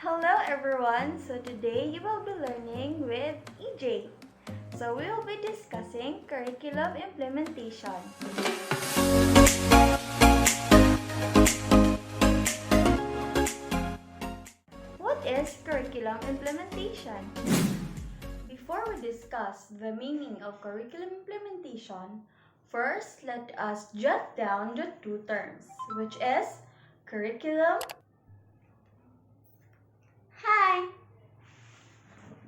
Hello everyone, so today you will be learning with EJ. So we will be discussing curriculum implementation. What is curriculum implementation? Before we discuss the meaning of curriculum implementation, first let us jot down the two terms, which is curriculum. Hi!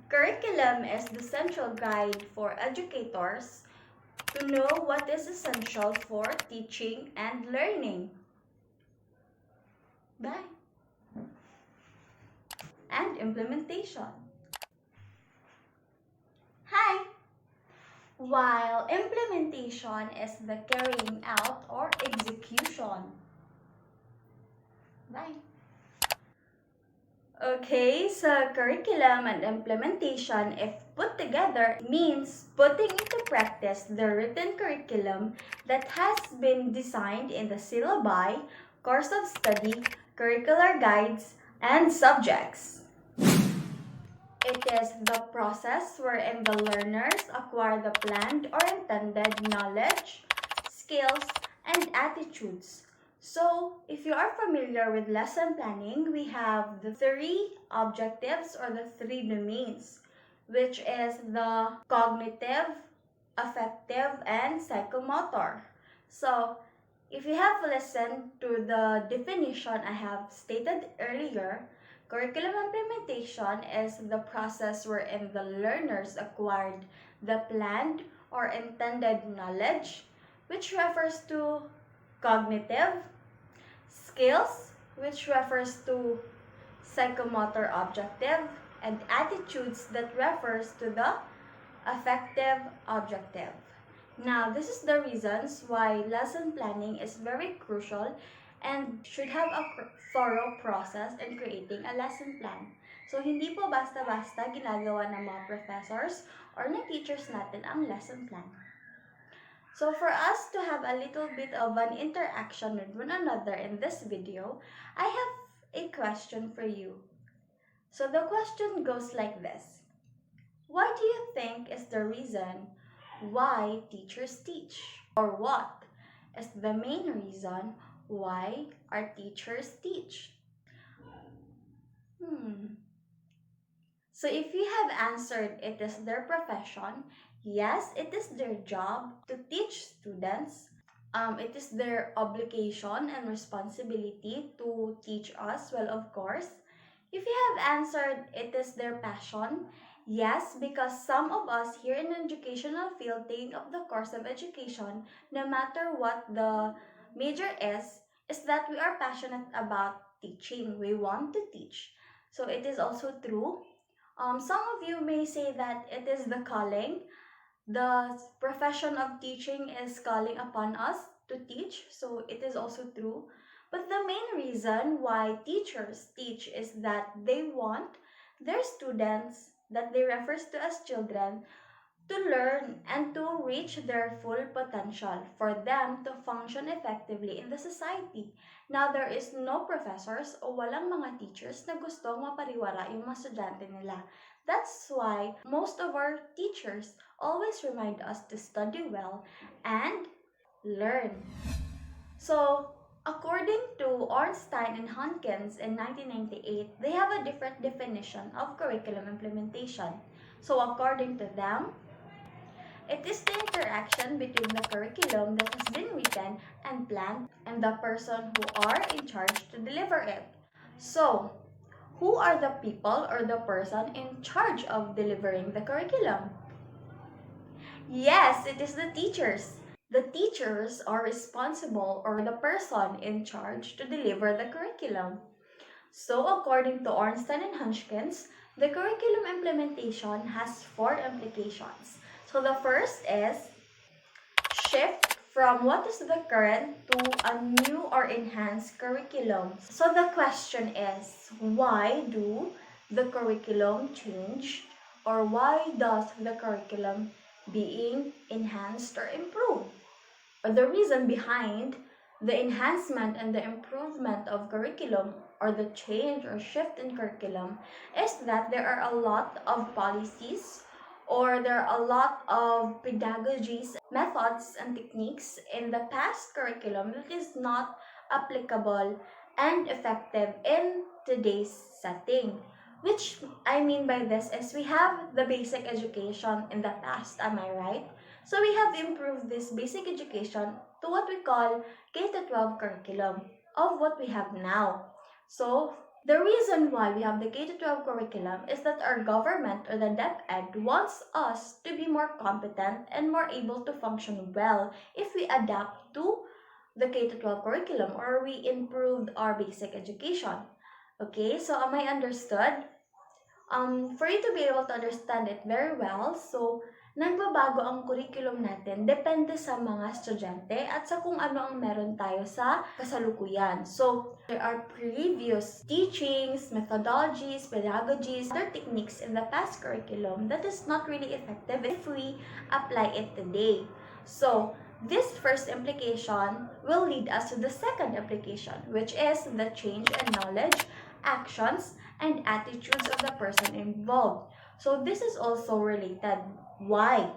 Curriculum is the central guide for educators to know what is essential for teaching and learning. Bye. And implementation. Hi! While implementation is the carrying out or execution. Bye. Okay, so curriculum and implementation, if put together, means putting into practice the written curriculum that has been designed in the syllabi, course of study, curricular guides, and subjects. It is the process wherein the learners acquire the planned or intended knowledge, skills, and attitudes. So, if you are familiar with lesson planning, we have the three objectives or the three domains, which is the cognitive, affective, and psychomotor. So, if you have listened to the definition I have stated earlier, curriculum implementation is the process wherein the learners acquired the planned or intended knowledge, which refers to cognitive, skills, which refers to psychomotor objective, and attitudes that refers to the affective objective. Now, this is the reasons why lesson planning is very crucial and should have a thorough process in creating a lesson plan. So, hindi po basta-basta ginagawa ng mga professors or ng teachers natin ang lesson plan. So for us to have a little bit of an interaction with one another in this video, I have a question for you. So the question goes like this. What do you think is the reason why teachers teach? Or what is the main reason why our teachers teach? So if you have answered it is their profession, yes, it is their job to teach students. It is their obligation and responsibility to teach us, well, of course. If you have answered it is their passion, yes, because some of us here in the educational field think of the course of education, no matter what the major is that we are passionate about teaching. We want to teach. So it is also true. Some of you may say that it is the calling. The profession of teaching is calling upon us to teach, so it is also true. But the main reason why teachers teach is that they want their students, that they refer to as children, to learn and to reach their full potential for them to function effectively in the society. Now, there is no professors o walang mga teachers na gustong mapariwara yung mga estudyante nila. That's why most of our teachers always remind us to study well and learn. So, according to Ornstein and Hunkins in 1998, they have a different definition of curriculum implementation. So, according to them, it is the interaction between the curriculum that has been written and planned and the person who are in charge to deliver it. So, who are the people or the person in charge of delivering the curriculum? Yes, it is the teachers. The teachers are responsible or the person in charge to deliver the curriculum. So, according to Ornstein and Hunkins, the curriculum implementation has 4 implications. So the first is shift from what is the current to a new or enhanced curriculum. So the question is, why do the curriculum change, or why does the curriculum being enhanced or improved? Or the reason behind the enhancement and the improvement of curriculum or the change or shift in curriculum is that there are a lot of policies or there are a lot of pedagogies, methods, and techniques in the past curriculum that is not applicable and effective in today's setting. Which I mean by this is we have the basic education in the past, am I right? So we have improved this basic education to what we call K-12 curriculum of what we have now. So the reason why we have the K-12 curriculum is that our government or the DepEd wants us to be more competent and more able to function well if we adapt to the K-12 curriculum or we improved our basic education. Okay, so am I understood? For you to be able to understand it very well, so nagbabago ang curriculum natin depende sa mga estudyante at sa kung ano ang meron tayo sa kasalukuyan. So, there are previous teachings, methodologies, pedagogies, other techniques in the past curriculum that is not really effective if we apply it today. So, this first implication will lead us to the second implication, which is the change in knowledge, actions, and attitudes of the person involved. So this is also related. Why?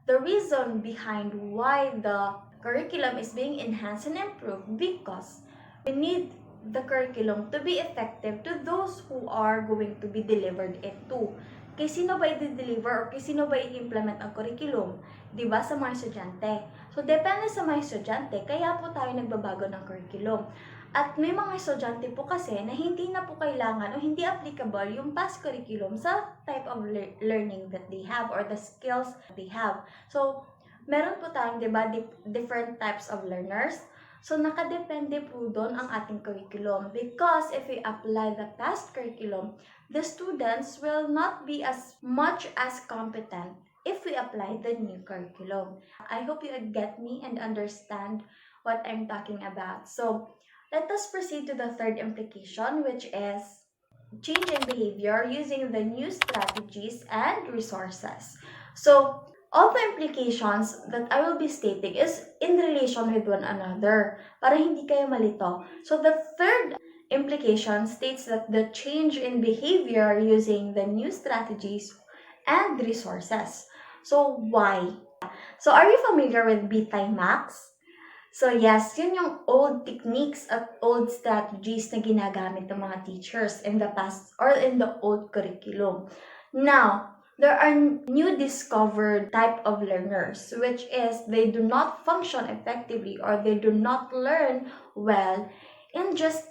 The reason behind why the curriculum is being enhanced and improved because we need the curriculum to be effective to those who are going to be delivered it to. Kay sino ba i-deliver or kay sino ba i-implement ang curriculum? Diba sa mga estudyante? So, depende sa mga estudyante, kaya po tayo nagbabago ng curriculum. At may mga estudyante po kasi na hindi na po kailangan o hindi applicable yung past curriculum sa type of learning that they have or the skills they have. So, meron po tayong, diba, different types of learners. So, nakadepende po doon ang ating curriculum because if we apply the past curriculum, the students will not be as much as competent if we apply the new curriculum. I hope you get me and understand what I'm talking about. So, let us proceed to the third implication, which is change in behavior using the new strategies and resources. So, all the implications that I will be stating is in relation with one another para hindi kayo malito. So, the third implication states that the change in behavior using the new strategies and resources. So, why? So, are you familiar with B-Max? So yes, yun yung old techniques at old strategies na ginagamit ng mga teachers in the past or in the old curriculum. Now, there are new discovered type of learners, which is they do not function effectively or they do not learn well in just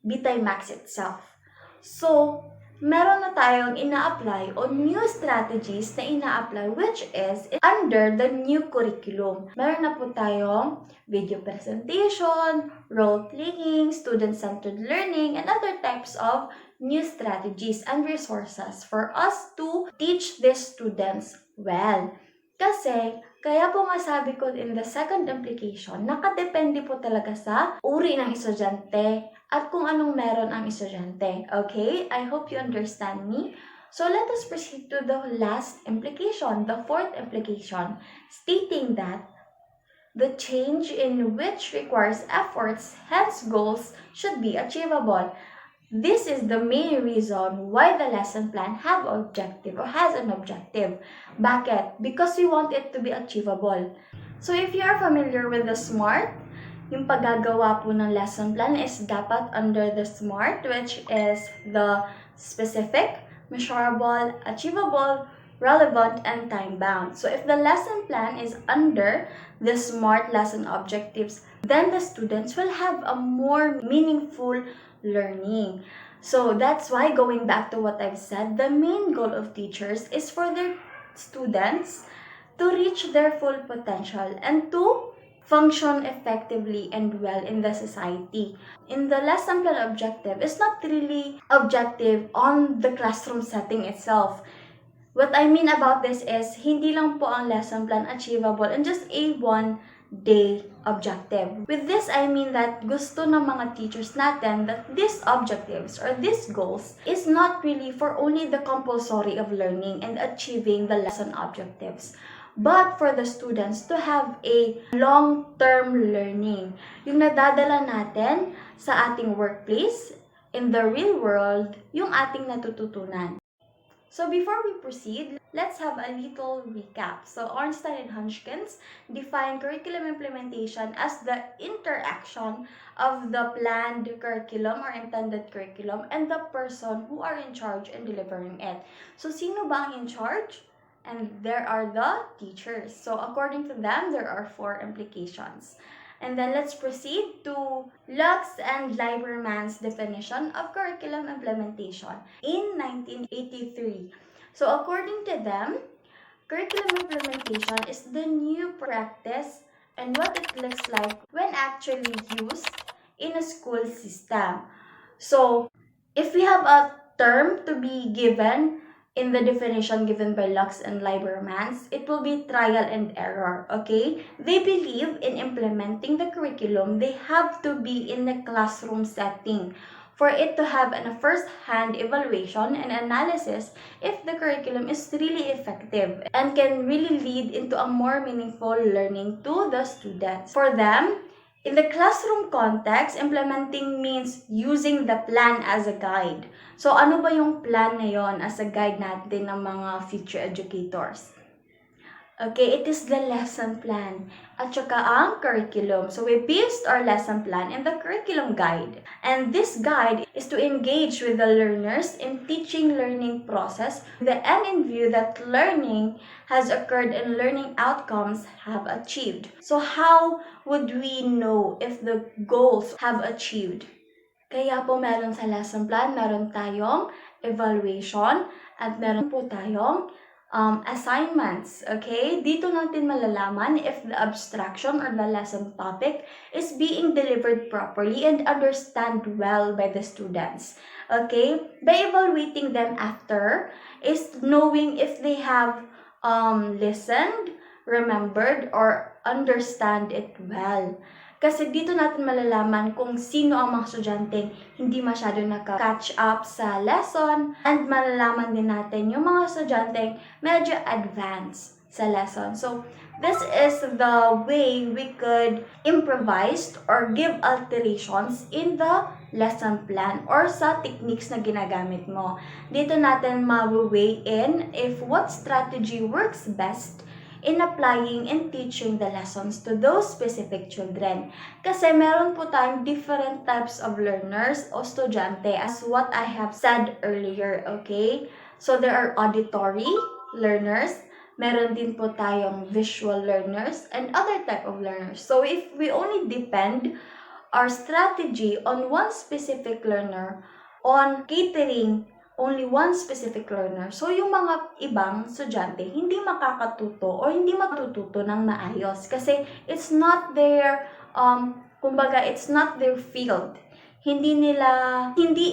B-Max itself. So, meron na tayong ina-apply o new strategies na ina-apply which is under the new curriculum. Meron na po tayong video presentation, role-playing, student-centered learning, and other types of new strategies and resources for us to teach these students well. Kasi, kaya po masabi ko in the second implication, nakadepende po talaga sa uri ng estudyante at kung anong meron ang estudyante. Okay? I hope you understand me. So, let us proceed to the last implication, the fourth implication, stating that the change in which requires efforts, hence goals, should be achievable. This is the main reason why the lesson plan has an objective. Bakit? Because we want it to be achievable. So, if you are familiar with the SMART, yung paggagawa po ng lesson plan is dapat under the SMART, which is the specific, measurable, achievable, relevant, and time-bound. So if the lesson plan is under the SMART lesson objectives, then the students will have a more meaningful learning. So that's why, going back to what I've said, the main goal of teachers is for their students to reach their full potential and to function effectively and well in the society. In the lesson plan objective, it's not really objective on the classroom setting itself. What I mean about this is, hindi lang po ang lesson plan achievable in just a one-day objective. With this, I mean that gusto ng mga teachers natin that these objectives or these goals is not really for only the compulsory of learning and achieving the lesson objectives, but for the students to have a long-term learning. Yung nadadala natin sa ating workplace, in the real world yung ating natututunan. So before we proceed, let's have a little recap. So Ornstein and Hunchkins define curriculum implementation as the interaction of the planned curriculum or intended curriculum and the person who are in charge in delivering it. So sino ba ang in charge? And there are the teachers. So according to them, there are 4 implications. And then let's proceed to Lux and Lieberman's definition of curriculum implementation in 1983. So according to them, curriculum implementation is the new practice and what it looks like when actually used in a school system. So if we have a term to be given in the definition given by Lux and Lieberman's, it will be trial and error, okay? They believe in implementing the curriculum, they have to be in a classroom setting for it to have a first-hand evaluation and analysis if the curriculum is really effective and can really lead into a more meaningful learning to the students. For them, in the classroom context, implementing means using the plan as a guide. So, ano ba yung plan na yon as a guide natin ng mga future educators? Okay, it is the lesson plan at saka ang curriculum. So, we based our lesson plan in the curriculum guide. And this guide is to engage with the learners in teaching-learning process with the end in view that learning has occurred and learning outcomes have achieved. So, how would we know if the goals have achieved? Kaya po meron sa lesson plan, meron tayong evaluation at meron po tayong assignments, okay? Dito natin malalaman if the abstraction or the lesson topic is being delivered properly and understood well by the students, okay? By evaluating them after is knowing if they have listened, remembered, or understand it well. Kasi dito natin malalaman kung sino ang mga estudyanteng hindi masyado naka-catch up sa lesson and malalaman din natin yung mga estudyanteng medyo advanced sa lesson. So, this is the way we could improvise or give alterations in the lesson plan or sa techniques na ginagamit mo. Dito natin ma-weigh in if what strategy works best in applying and teaching the lessons to those specific children. Kasi meron po tayong different types of learners o estudyante as what I have said earlier, okay? So there are auditory learners, meron din po tayong visual learners, and other type of learners. So if we only depend our strategy on one specific learner, on catering only one specific learner, so yung mga ibang estudyante hindi makakatuto o hindi matututo ng maayos kasi it's not their kumbaga it's not their field. Hindi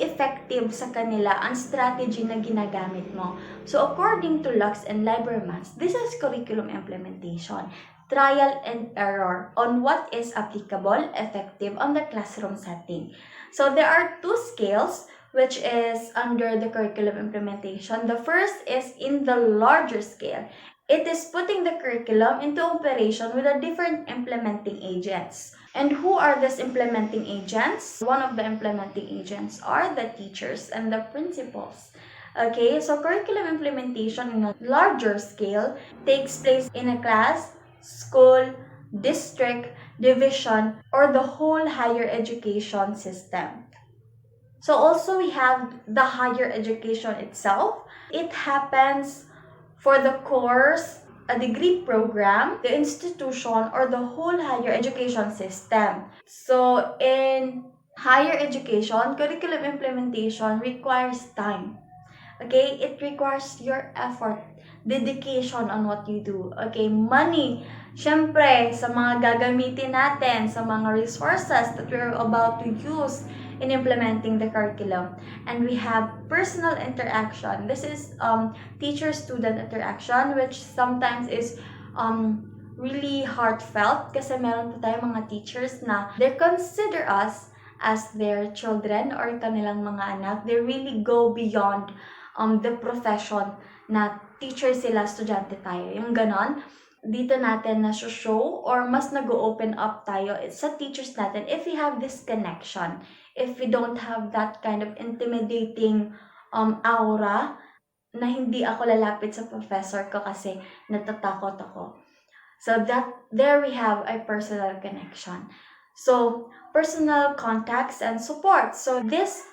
effective sa kanila ang strategy na ginagamit mo. So according to Lux and Lieberman's, this is curriculum implementation, trial and error on what is applicable, effective on the classroom setting. So there are 2 scales which is under the curriculum implementation. The first is in the larger scale. It is putting the curriculum into operation with the different implementing agents. And who are these implementing agents? One of the implementing agents are the teachers and the principals. Okay, so curriculum implementation in a larger scale takes place in a class, school, district, division, or the whole higher education system. So also we have the higher education itself. It happens for the course, a degree program, the institution, or the whole higher education system. So in higher education, curriculum implementation requires time. Okay, it requires your effort, dedication on what you do. Okay, money. Syempre, sa mga gagamitin natin, sa mga resources that we're about to use in implementing the curriculum. And we have personal interaction. This is teacher-student interaction, which sometimes is really heartfelt kasi meron po tayong mga teachers na they consider us as their children or kanilang mga anak. They really go beyond the profession na teacher sila, estudyante tayo. Yung ganon, dito natin na show or mas nag-open up tayo sa teachers natin if we have this connection. if we don't have that kind of intimidating aura na hindi ako lalapit sa professor ko kasi natatakot ako. So there we have a personal connection. So personal contacts and support. So this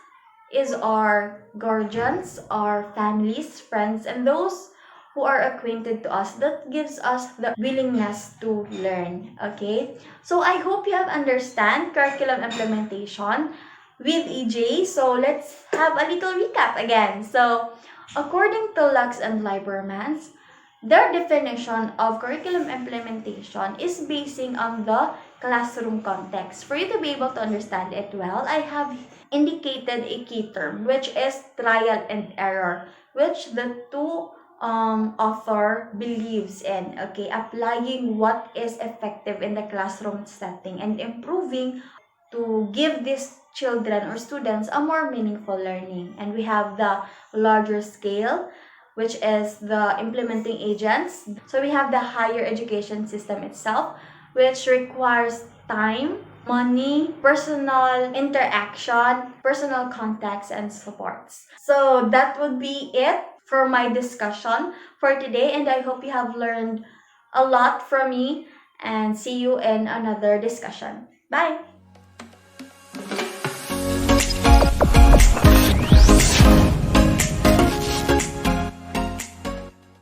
is our guardians, our families, friends, and those who are acquainted to us, that gives us the willingness to learn. Okay? So I hope you have understand curriculum implementation with EJ. So let's have a little recap again. So according to Lux and Lieberman's, their definition of curriculum implementation is basing on the classroom context. For you to be able to understand it well, I have indicated a key term, which is trial and error, which the two author believes in, okay, applying what is effective in the classroom setting and improving to give these children or students a more meaningful learning. And we have the larger scale, which is the implementing agents. So we have the higher education system itself, which requires time, money, personal interaction, personal contacts, and supports. So that would be it for my discussion for today, and I hope you have learned a lot from me, and see you in another discussion. Bye!